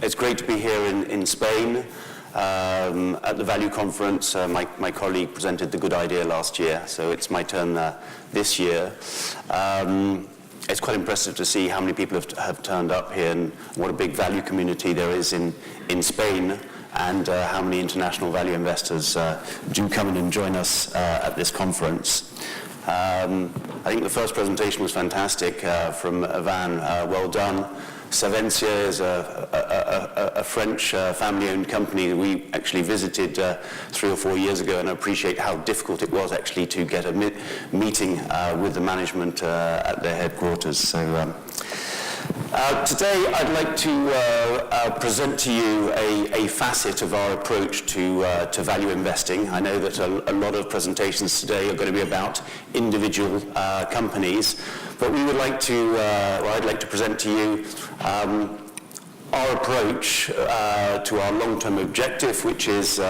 It's great to be here in Spain at the Value Conference. My colleague presented the good idea last year, so it's my turn this year. It's quite impressive to see how many people have turned up here and what a big value community there is in Spain, and how many international value investors do come in and join us at this conference. I think the first presentation was fantastic from Van. Well done. Savencia is a French family-owned company that we actually visited 3 or 4 years ago, and I appreciate how difficult it was actually to get a meeting with the management at their headquarters. So today I'd like to present to you a facet of our approach to value investing. I know that a lot of presentations today are going to be about individual companies, but we would like to, I'd like to present to you our approach to our long-term objective, which is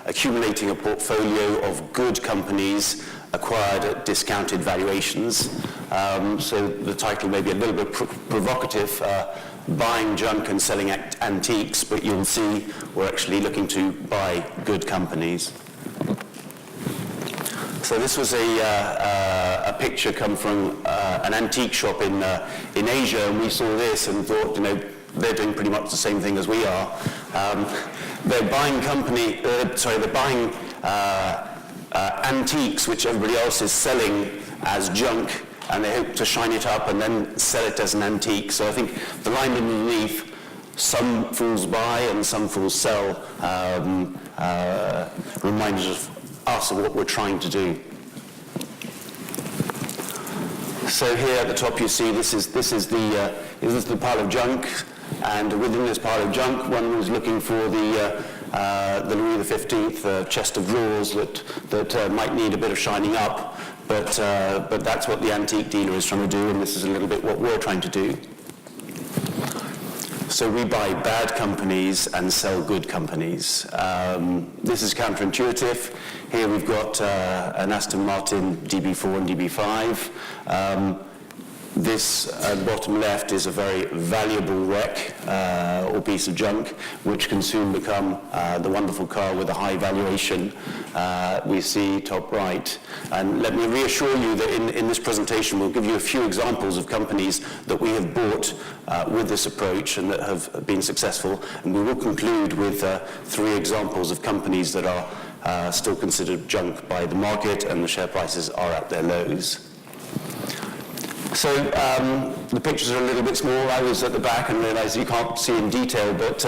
accumulating a portfolio of good companies acquired at discounted valuations. So the title may be a little bit provocative, buying junk and selling antiques, but you'll see we're actually looking to buy good companies. So this was a picture come from an antique shop in Asia, and we saw this and thought, you know, they're doing pretty much the same thing as we are. They're buying they're buying antiques which everybody else is selling as junk, and they hope to shine it up and then sell it as an antique. So I think the line underneath, some fools buy and some fools sell, reminds us of what we're trying to do. So here at the top you see this is the pile of junk, and within this pile of junk one was looking for the Louis XV chest of drawers that might need a bit of shining up, but that's what the antique dealer is trying to do, and this is a little bit what we're trying to do. So we buy bad companies and sell good companies. This is counterintuitive. Here we've got an Aston Martin DB4 and DB5. This at the bottom left is a very valuable wreck or piece of junk, which can soon become the wonderful car with a high valuation we see top right. And let me reassure you that in this presentation we'll give you a few examples of companies that we have bought with this approach and that have been successful, and we will conclude with 3 examples of companies that are still considered junk by the market and the share prices are at their lows. So the pictures are a little bit small. I was at the back and realized you can't see in detail, but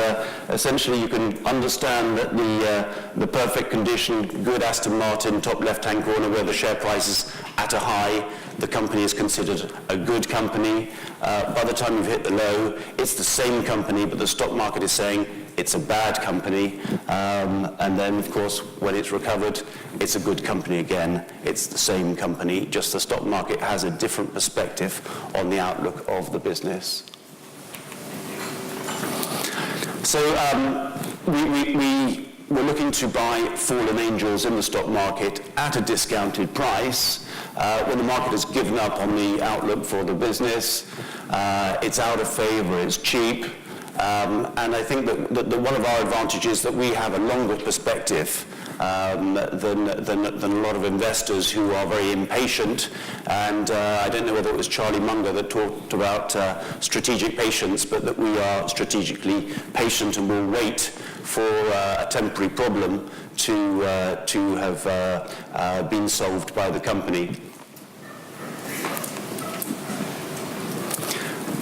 essentially you can understand that the perfect condition, good Aston Martin, top left-hand corner where the share price is at a high, the company is considered a good company. By the time you've hit the low, it's the same company, but the stock market is saying it's a bad company. And then, of course, when it's recovered, it's a good company again. It's the same company, just the stock market has a different perspective on the outlook of the business. So we're looking to buy fallen angels in the stock market at a discounted price when the market has given up on the outlook for the business. It's out of favor, it's cheap. And I think that one of our advantages is that we have a longer perspective than a lot of investors who are very impatient. And I don't know whether it was Charlie Munger that talked about strategic patience, but that we are strategically patient and will wait for a temporary problem to have been solved by the company.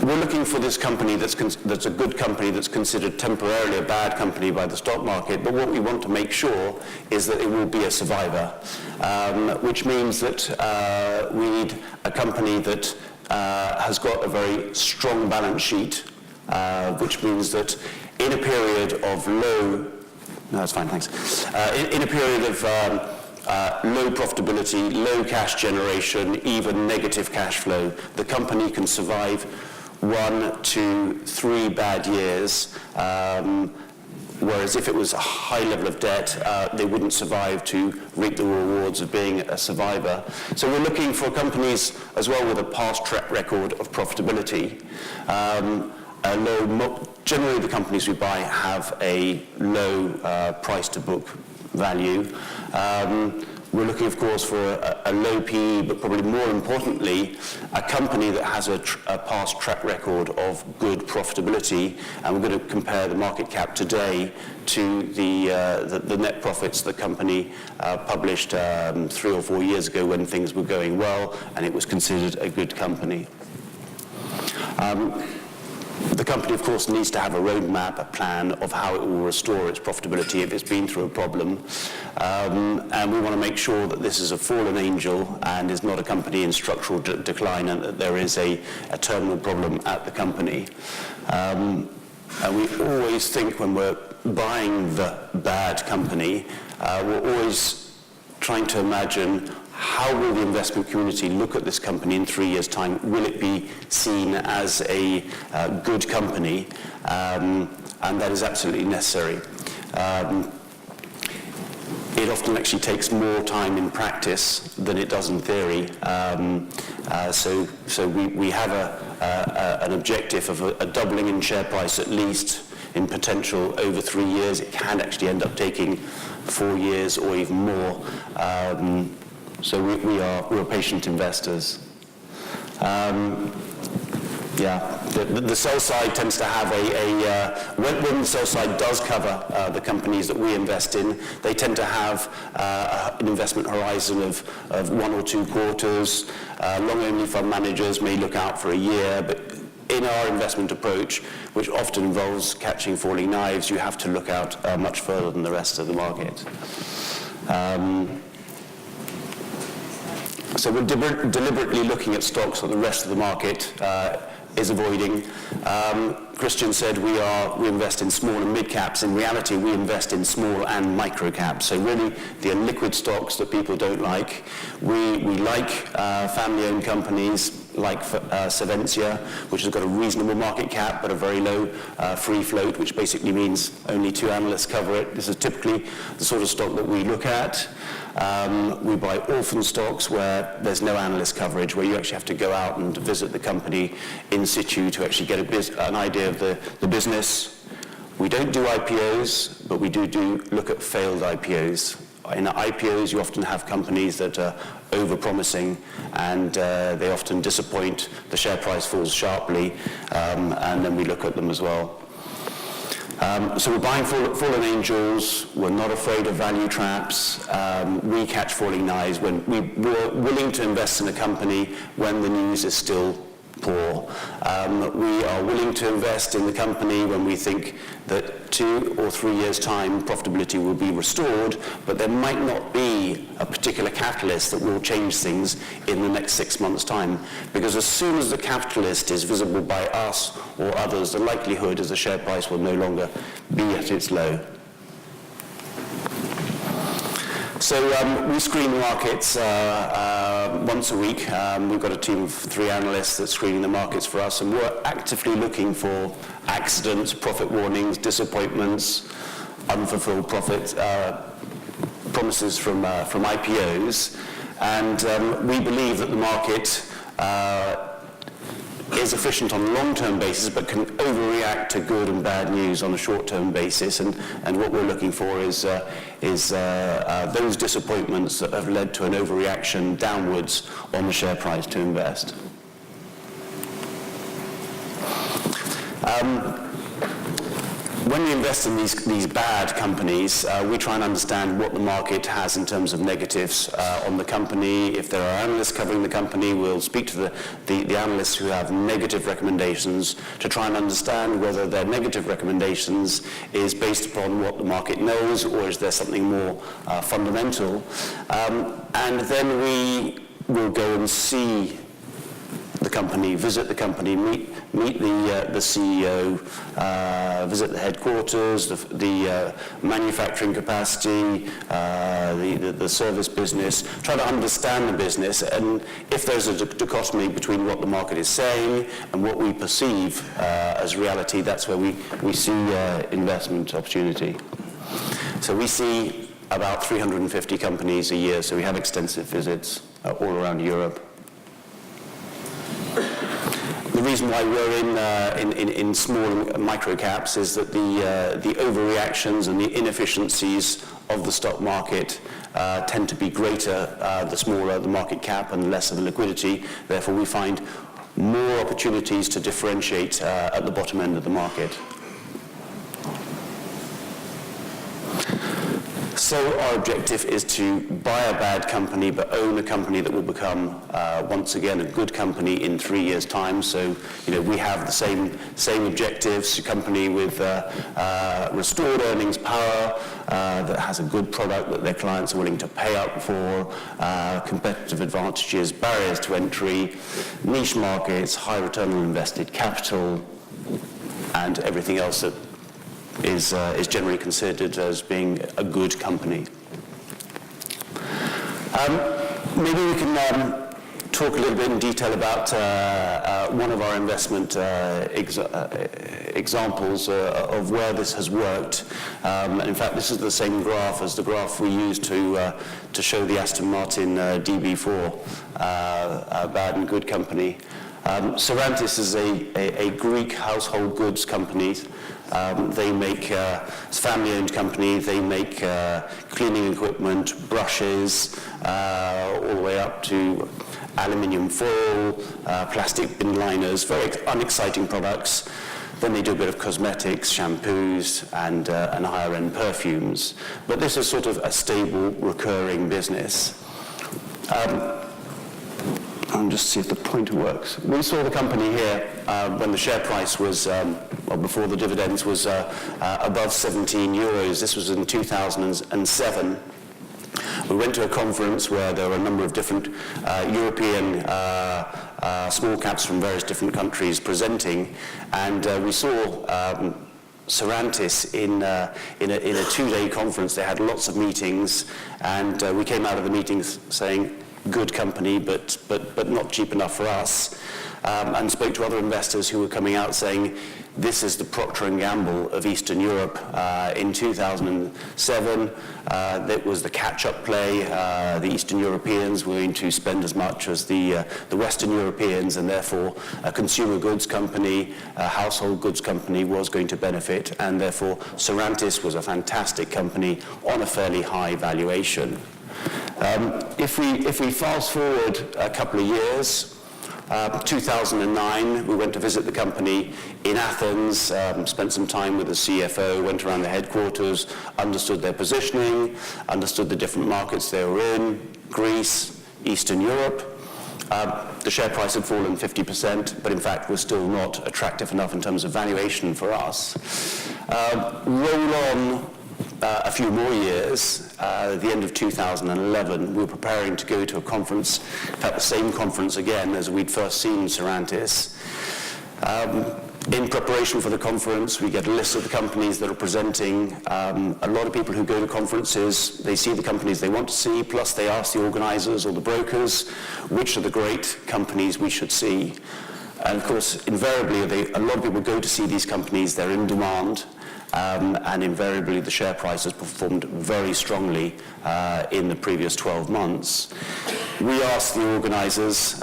We're looking for this company that's a good company that's considered temporarily a bad company by the stock market, but what we want to make sure is that it will be a survivor, which means that we need a company that has got a very strong balance sheet, which means that in a period of low, no, that's fine, thanks. In a period of low profitability, low cash generation, even negative cash flow, the company can survive 1, 2, 3 bad years, whereas if it was a high level of debt, they wouldn't survive to reap the rewards of being a survivor. So we're looking for companies as well with a past track record of profitability. generally the companies we buy have a low price to book value. We're looking, of course, for a low PE, but probably more importantly, a company that has a past track record of good profitability. And we're going to compare the market cap today to the net profits the company published 3 or 4 years ago when things were going well, and it was considered a good company. The company, of course, needs to have a roadmap, a plan of how it will restore its profitability if it's been through a problem. And we want to make sure that this is a fallen angel and is not a company in structural decline, and that there is a terminal problem at the company. And we always think when we're buying the bad company, we're always trying to imagine, how will the investment community look at this company in 3 years' time? Will it be seen as a good company? And that is absolutely necessary. It often actually takes more time in practice than it does in theory. So we have an objective of a doubling in share price at least in potential over 3 years. It can actually end up taking 4 years or even more. So we're patient investors. The sell side tends to have when the sell side does cover the companies that we invest in, they tend to have an investment horizon of 1 or 2 quarters. Long-only fund managers may look out for a year, but in our investment approach, which often involves catching falling knives, you have to look out much further than the rest of the market. So we're deliberately looking at stocks that the rest of the market is avoiding. Christian said we invest in small and mid caps. In reality, we invest in small and micro caps. So really, the liquid stocks that people don't like. We like family-owned companies like Savencia, which has got a reasonable market cap but a very low free float, which basically means only 2 analysts cover it. This is typically the sort of stock that we look at. We buy orphan stocks where there's no analyst coverage, where you actually have to go out and visit the company in situ to actually get an idea of the business. We don't do IPOs, but we do look at failed IPOs. In IPOs, you often have companies that are over-promising, and they often disappoint. The share price falls sharply, and then we look at them as well. So we're buying fallen angels. We're not afraid of value traps. We catch falling knives when we're willing to invest in a company when the news is still poor. We are willing to invest in the company when we think that 2 or 3 years' time profitability will be restored, but there might not be a particular catalyst that will change things in the next 6 months' time. Because as soon as the catalyst is visible by us or others, the likelihood is the share price will no longer be at its low. So we screen the markets once a week. We've got a team of 3 analysts that's screening the markets for us, and we're actively looking for accidents, profit warnings, disappointments, unfulfilled profit promises from IPOs. And we believe that the market is efficient on a long-term basis, but can overreact to good and bad news on a short-term basis. And what we're looking for is those disappointments that have led to an overreaction downwards on the share price to invest. When we invest in these bad companies, we try and understand what the market has in terms of negatives on the company. If there are analysts covering the company, we'll speak to the analysts who have negative recommendations to try and understand whether their negative recommendations is based upon what the market knows, or is there something more fundamental. And then we will go and see the company, visit the company, meet the CEO, visit the headquarters, the manufacturing capacity, the service business, try to understand the business, and if there's a dichotomy between what the market is saying and what we perceive as reality, that's where we see investment opportunity. So we see about 350 companies a year, so we have extensive visits all around Europe. The reason why we're in small and micro caps is that the overreactions and the inefficiencies of the stock market tend to be greater the smaller the market cap and less of the liquidity. Therefore, we find more opportunities to differentiate at the bottom end of the market. So our objective is to buy a bad company but own a company that will become once again a good company in 3 years' time. So we have the same objectives: a company with restored earnings power, that has a good product that their clients are willing to pay up for, competitive advantages, barriers to entry, niche markets, high return on invested capital, and everything else that is generally considered as being a good company. Maybe we can talk a little bit in detail about one of our investment examples of where this has worked. In fact, this is the same graph as the graph we used to show the Aston Martin DB4, bad and good company. Cervantes is a Greek household goods company. They make, it's a family-owned company. They make cleaning equipment, brushes, all the way up to aluminium foil, plastic bin liners, very unexciting products. Then they do a bit of cosmetics, shampoos, and higher-end perfumes. But this is sort of a stable, recurring business. I'll just see if the pointer works. We saw the company here when the share price was, well, before the dividends, was above 17 euros. This was in 2007. We went to a conference where there were a number of different European small caps from various different countries presenting, and we saw Cervantes in a 2-day conference. They had lots of meetings, and we came out of the meetings saying, good company, but not cheap enough for us, and spoke to other investors who were coming out saying, this is the Procter & Gamble of Eastern Europe. In 2007, that was the catch-up play. The Eastern Europeans were going to spend as much as the Western Europeans, and therefore a consumer goods company, a household goods company was going to benefit, and therefore Cervantes was a fantastic company on a fairly high valuation. If we fast forward a couple of years, 2009, we went to visit the company in Athens, spent some time with the CFO, went around the headquarters, understood their positioning, understood the different markets they were in, Greece, Eastern Europe. The share price had fallen 50%, but in fact was still not attractive enough in terms of valuation for us. Roll on a few more years, at the end of 2011, we were preparing to go to a conference, in fact the same conference again as we'd first seen Cervantes. In preparation for the conference, we get a list of the companies that are presenting. A lot of people who go to conferences, they see the companies they want to see, plus they ask the organizers or the brokers which are the great companies we should see. And of course, invariably, a lot of people go to see these companies, they're in demand. And invariably the share price has performed very strongly in the previous 12 months. We asked the organizers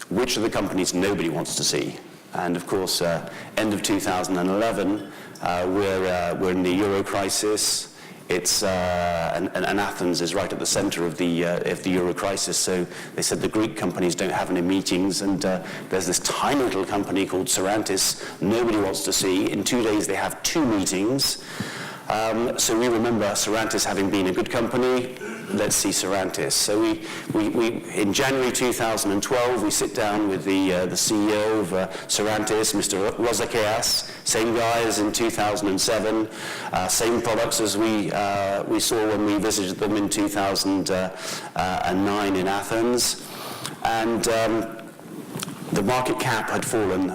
which of the companies nobody wants to see. And of course, end of 2011, we're in the Euro crisis. It's and Athens is right at the center of the Euro crisis. So they said the Greek companies don't have any meetings, and there's this tiny little company called Cervantes nobody wants to see. In 2 days they have 2 meetings. So we remember Cervantes having been a good company. Let's see Cervantes. So we in January 2012 we sit down with the CEO of Cervantes, Mr. Rozakeas, same guy as in 2007, same products as we saw when we visited them in 2009 in Athens, and the market cap had fallen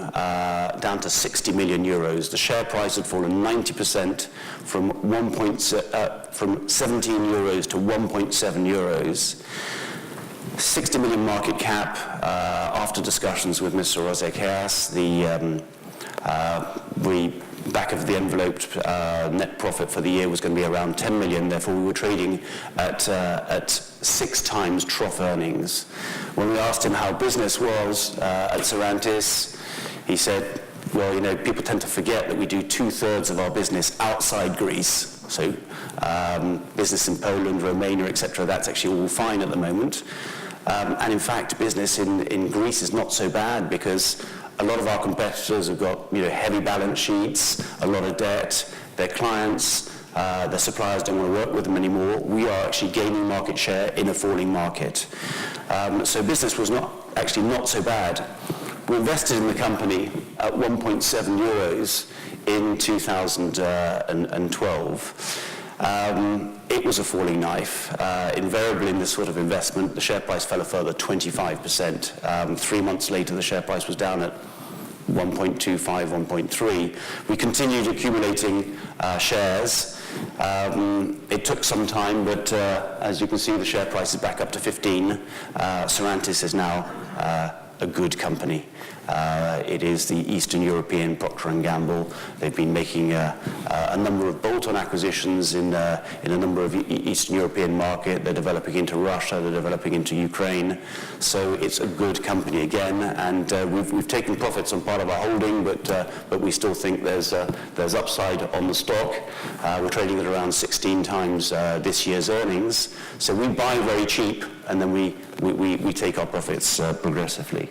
down to 60 million euros. The share price had fallen 90% from 17 euros to 1.7 euros. 60 million market cap. After discussions with Mr. Rozakeas, we back of the envelope net profit for the year was going to be around 10 million. Therefore, we were trading at 6 times trough earnings. When we asked him how business was at Sarantis, he said, well, people tend to forget that we do 2/3 of our business outside Greece. So business in Poland, Romania, etc., that's actually all fine at the moment. And in fact, business in Greece is not so bad because a lot of our competitors have got heavy balance sheets, a lot of debt. Their clients, their suppliers don't want to work with them anymore. We are actually gaining market share in a falling market. So business was not so bad. We invested in the company at 1.7 euros in 2012. It was a falling knife. Invariably in this sort of investment, the share price fell a further 25%. 3 months later, the share price was down at 1.25, 1.3. We continued accumulating shares. It took some time, but as you can see, the share price is back up to 15. Sarantis is now a good company. It is the Eastern European Procter & Gamble. They've been making a number of bolt-on acquisitions in a number of Eastern European market. They're developing into Russia. They're developing into Ukraine. So it's a good company again. And we've taken profits on part of our holding, but we still think there's upside on the stock. We're trading at around 16 times this year's earnings. So we buy very cheap, and then we take our profits progressively.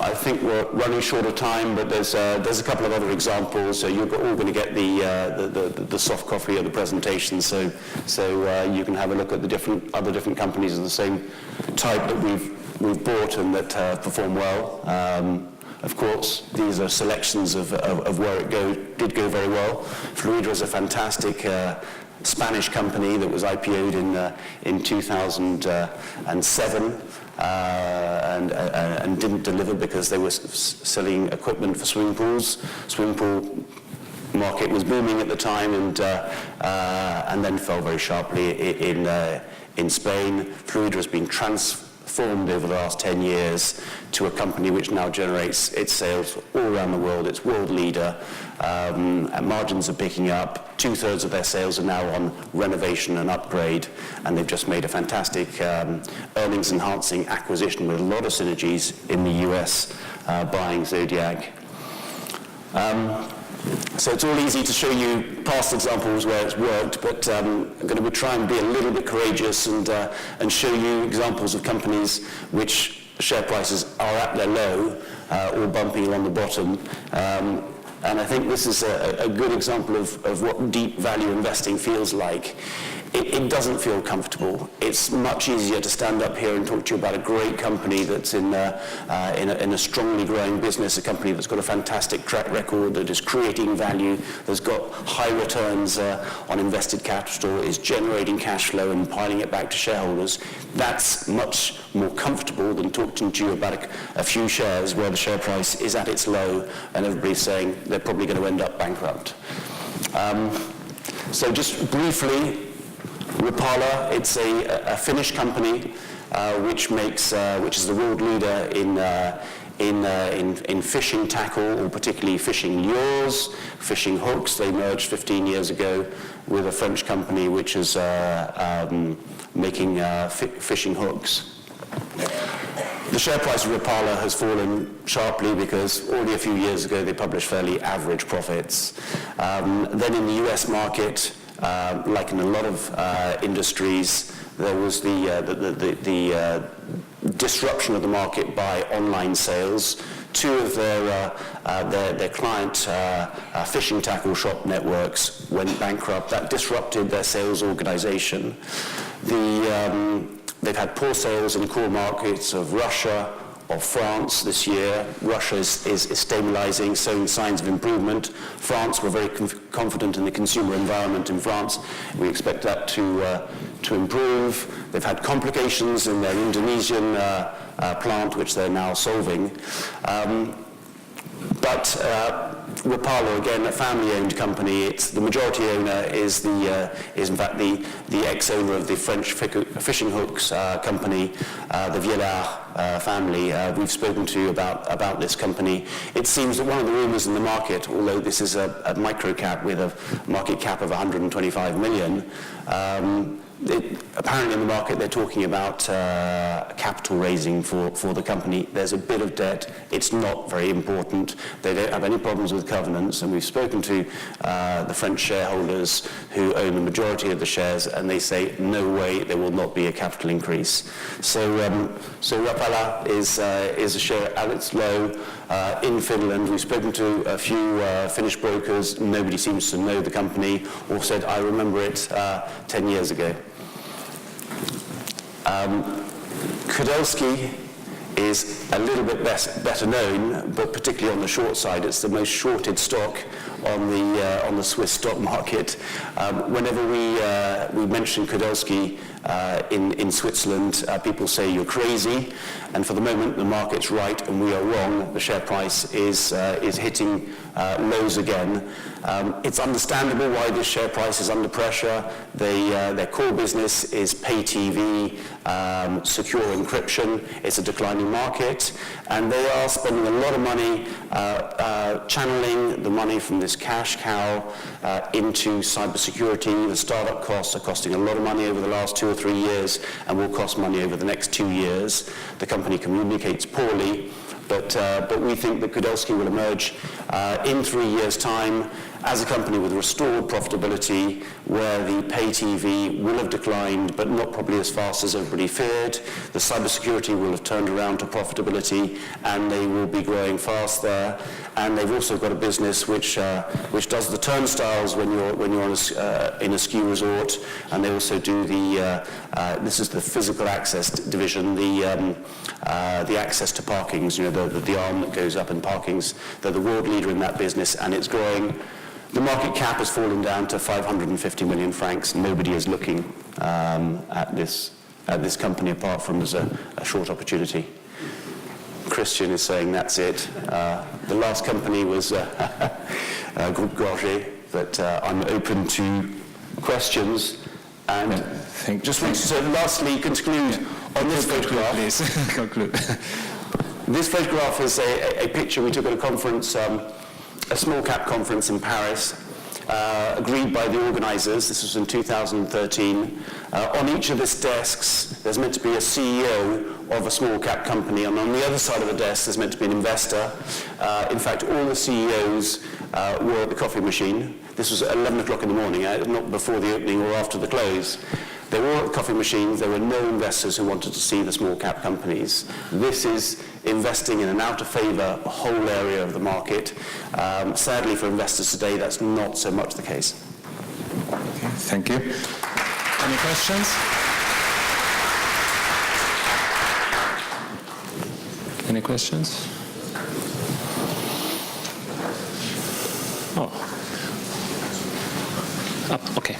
I think we're running short of time, but there's a couple of other examples. So you're all going to get the soft copy of the presentation, so you can have a look at the other different companies of the same type that we've bought and that perform well. Of course, these are selections of where it did go very well. Fluidra is a fantastic Spanish company that was IPO'd in 2007. And didn't deliver because they were selling equipment for swimming pools. Swimming pool market was booming at the time, and then fell very sharply in Spain. Fluidra has been transformed over the last 10 years to a company which now generates its sales all around the world. It's world leader. And margins are picking up. 2/3 of their sales are now on renovation and upgrade, and they've just made a fantastic earnings-enhancing acquisition with a lot of synergies in the US, buying Zodiac. So it's all easy to show you past examples where it's worked, but I'm going to try and be a little bit courageous and show you examples of companies which share prices are at their low or bumping along the bottom. And I think this is a good example of what deep value investing feels like. It doesn't feel comfortable. It's much easier to stand up here and talk to you about a great company that's in a strongly growing business, a company that's got a fantastic track record, that is creating value, that's got high returns on invested capital, is generating cash flow and piling it back to shareholders. That's much more comfortable than talking to you about a few shares where the share price is at its low and everybody's saying they're probably going to end up bankrupt. So just briefly, Rapala, it's a Finnish company which is the world leader in fishing tackle, or particularly fishing lures, fishing hooks. They merged 15 years ago with a French company which is making fishing hooks. The share price of Rapala has fallen sharply because already a few years ago they published fairly average profits. Then in the US market, like in a lot of industries, there was the disruption of the market by online sales. Two of their client fishing tackle shop networks went bankrupt. That disrupted their sales organization. They've had poor sales in core markets of Russia, of France this year. Russia is stabilizing, showing signs of improvement. France, we're very confident in the consumer environment in France. We expect that to improve. They've had complications in their Indonesian plant, which they're now solving. But Rapala, again, a family-owned company. It's the majority owner is in fact the ex-owner of the French fishing hooks company, the Viellard family. We've spoken to you about this company. It seems that one of the rumors in the market, although this is a micro cap with a market cap of 125 million, apparently in the market they're talking about capital raising for the company. There's a bit of debt. It's not very important. They don't have any problems with covenants, and we've spoken to the French shareholders who own the majority of the shares, and they say no way there will not be a capital increase. So Rapala is a share at its low in Finland. We've spoken to a few Finnish brokers. Nobody seems to know the company or said, I remember it 10 years ago. Kudelski is a little bit better known, but particularly on the short side. It's the most shorted stock on the Swiss stock market. Whenever we mention Kudelski in Switzerland, people say you're crazy, and for the moment the market's right and we are wrong. The share price is hitting lows again. It's understandable why this share price is under pressure. Their core business is pay TV, secure encryption. It's a declining market, and they are spending a lot of money channeling the money from this cash cow into cybersecurity. The startup costs are costing a lot of money over the last 2 or 3 years and will cost money over the next 2 years. The company communicates poorly, but we think that Kudelski will emerge in 3 years' time as a company with restored profitability, where the pay TV will have declined, but not probably as fast as everybody feared. The cybersecurity will have turned around to profitability, and they will be growing fast there. And they've also got a business which does the turnstiles when you're in a ski resort, and they also do this is the physical access division, the access to parkings, the arm that goes up in parkings. They're the world leader in that business, and it's growing. The market cap has fallen down to 550 million francs. Nobody is looking at this company apart from as a short opportunity. Christian is saying that's it. The last company was Groupe Gorgé, but I'm open to questions. And just want to lastly conclude on this photograph. Please conclude. This photograph is a picture we took at a conference. A small cap conference in Paris, agreed by the organizers. This was in 2013. On each of these desks, there's meant to be a CEO of a small cap company, and on the other side of the desk, there's meant to be an investor. In fact, all the CEOs were at the coffee machine. This was at 11 o'clock in the morning, not before the opening or after the close. They were all at coffee machines. There were no investors who wanted to see the small cap companies. This is investing in an out of favor whole area of the market. Sadly for investors today, that's not so much the case. Okay, thank you. Any questions? Any questions? Oh. Up, okay.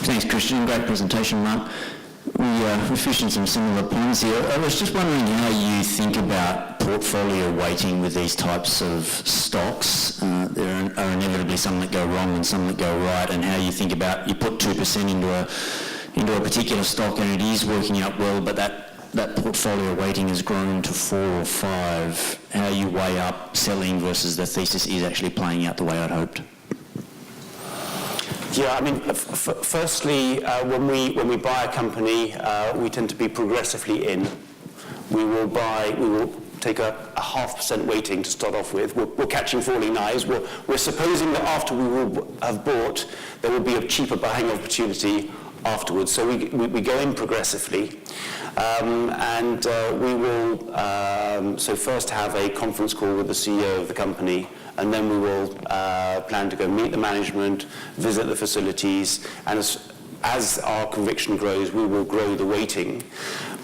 Thanks, Christian. Great presentation, Marc. We're fishing some similar ponds here. I was just wondering how you think about portfolio weighting with these types of stocks. There are inevitably some that go wrong and some that go right, and how you think about, you put 2% into a particular stock and it is working out well, but that portfolio weighting has grown to 4 or 5. How you weigh up selling versus the thesis is actually playing out the way I'd hoped. Yeah, I mean, firstly, when we buy a company, we tend to be progressively in. We will take a 0.5% weighting to start off with. We're catching falling knives. We're supposing that after we will have bought, there will be a cheaper buying opportunity afterwards. So we go in progressively, and we will so first have a conference call with the CEO of the company, and then we will plan to go meet the management, visit the facilities, and as our conviction grows, we will grow the weighting.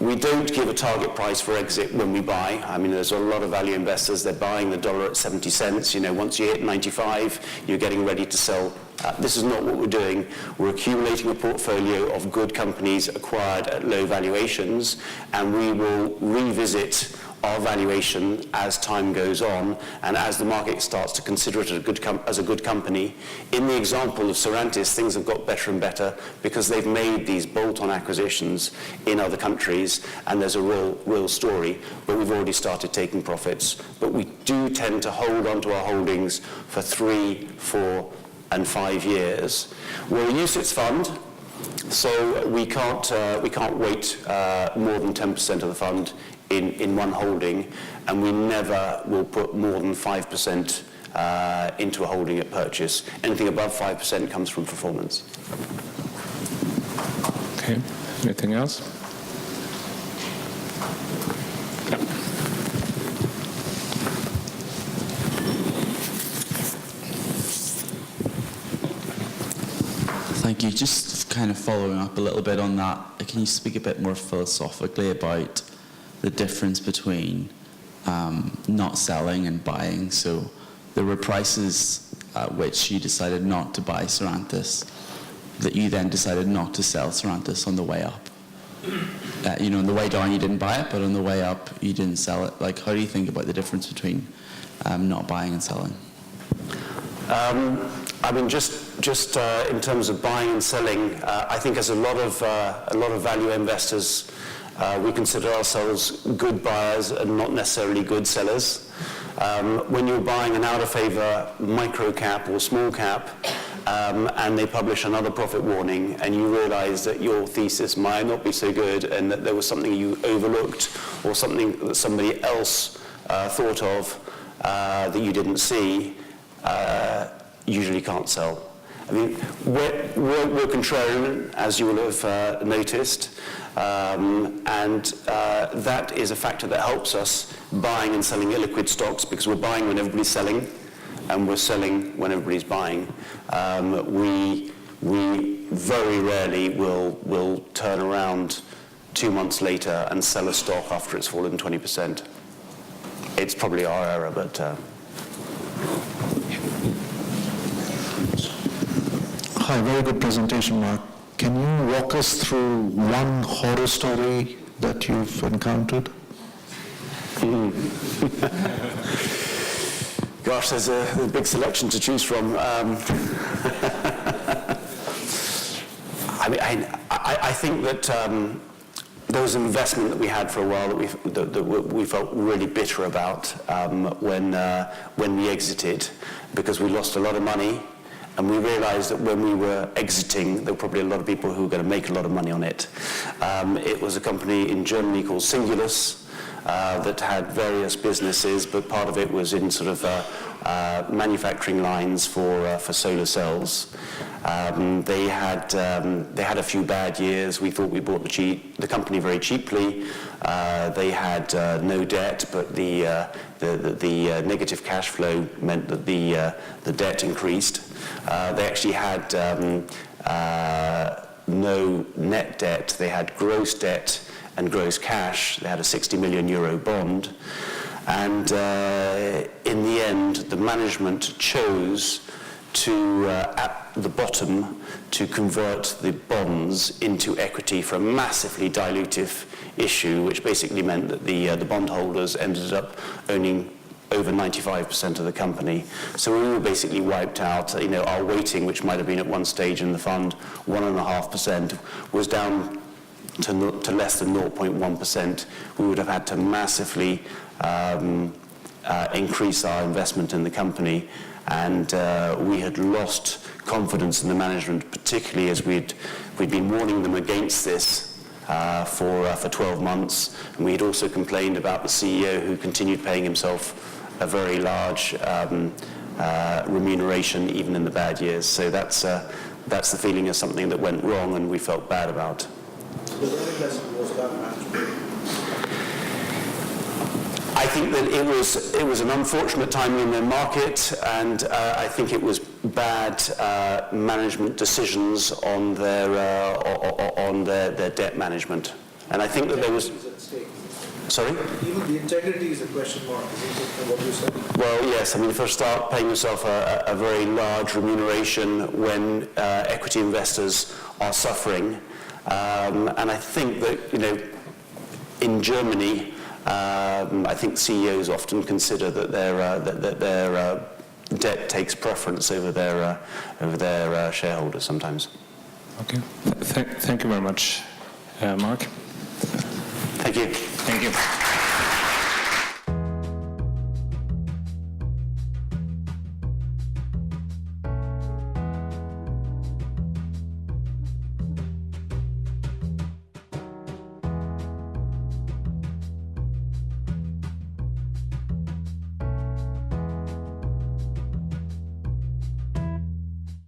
We don't give a target price for exit when we buy. I mean, there's a lot of value investors, they're buying the dollar at 70 cents. Once you hit 95, you're getting ready to sell This is not what we're doing. We're accumulating a portfolio of good companies acquired at low valuations, and we will revisit our valuation as time goes on and as the market starts to consider it as a good company. In the example of Cervantes, things have got better and better because they've made these bolt-on acquisitions in other countries, and there's a real story, but we've already started taking profits. But we do tend to hold on to our holdings for 3, 4, and 5 years. We're a UCITS fund, so we can't weight more than 10% of the fund in one holding, and we never will put more than 5% into a holding at purchase. Anything above 5% comes from performance. Okay, anything else? Thank you. Just kind of following up a little bit on that, can you speak a bit more philosophically about the difference between not selling and buying? So there were prices at which you decided not to buy Cervantes, that you then decided not to sell Cervantes on the way up. On the way down you didn't buy it, but on the way up you didn't sell it. Like, how do you think about the difference between not buying and selling? I mean, just in terms of buying and selling, I think as a lot of value investors, we consider ourselves good buyers and not necessarily good sellers. When you're buying an out-of-favor micro cap or small cap, and they publish another profit warning, and you realize that your thesis might not be so good and that there was something you overlooked or something that somebody else thought of that you didn't see, usually can't sell. I mean, we're contrarian, as you will have noticed, and that is a factor that helps us buying and selling illiquid stocks, because we're buying when everybody's selling, and we're selling when everybody's buying. We very rarely will turn around 2 months later and sell a stock after it's fallen 20%. It's probably our error, but... Hi, very good presentation, Mark. Can you walk us through one horror story that you've encountered? Gosh, there's a big selection to choose from. I think that there was an investment that we had for a while that we felt really bitter about when we exited, because we lost a lot of money. And we realized that when we were exiting, there were probably a lot of people who were going to make a lot of money on it. It was a company in Germany called Singulus that had various businesses, but part of it was in sort of manufacturing lines for solar cells. They had a few bad years. We thought we bought the company very cheaply. They had no debt, but the negative cash flow meant that the debt increased. They actually had no net debt. They had gross debt and gross cash. They had a 60 million euro bond. And in the end, the management chose to, at the bottom, to convert the bonds into equity for a massively dilutive issue, which basically meant that the bondholders ended up owning over 95% of the company. So we were basically wiped out. Our weighting, which might have been at one stage in the fund 1.5%, was down to less than 0.1%. We would have had to massively increase our investment in the company, and we had lost confidence in the management, particularly as we'd been warning them against this for 12 months, and we had also complained about the CEO, who continued paying himself a very large remuneration even in the bad years. So that's the feeling of something that went wrong and we felt bad about. The very lesson was that management. I think that it was an unfortunate time in the market, and I think it was bad management decisions on their debt management. And I think that there was. Sorry? Even the integrity is a question mark, isn't it, from what you said? Well, yes. I mean, if you start paying yourself a very large remuneration when equity investors are suffering, and I think that, in Germany, I think CEOs often consider that their debt takes preference over their shareholders sometimes. Okay. Thank you very much, Marc. Thank you. Thank you.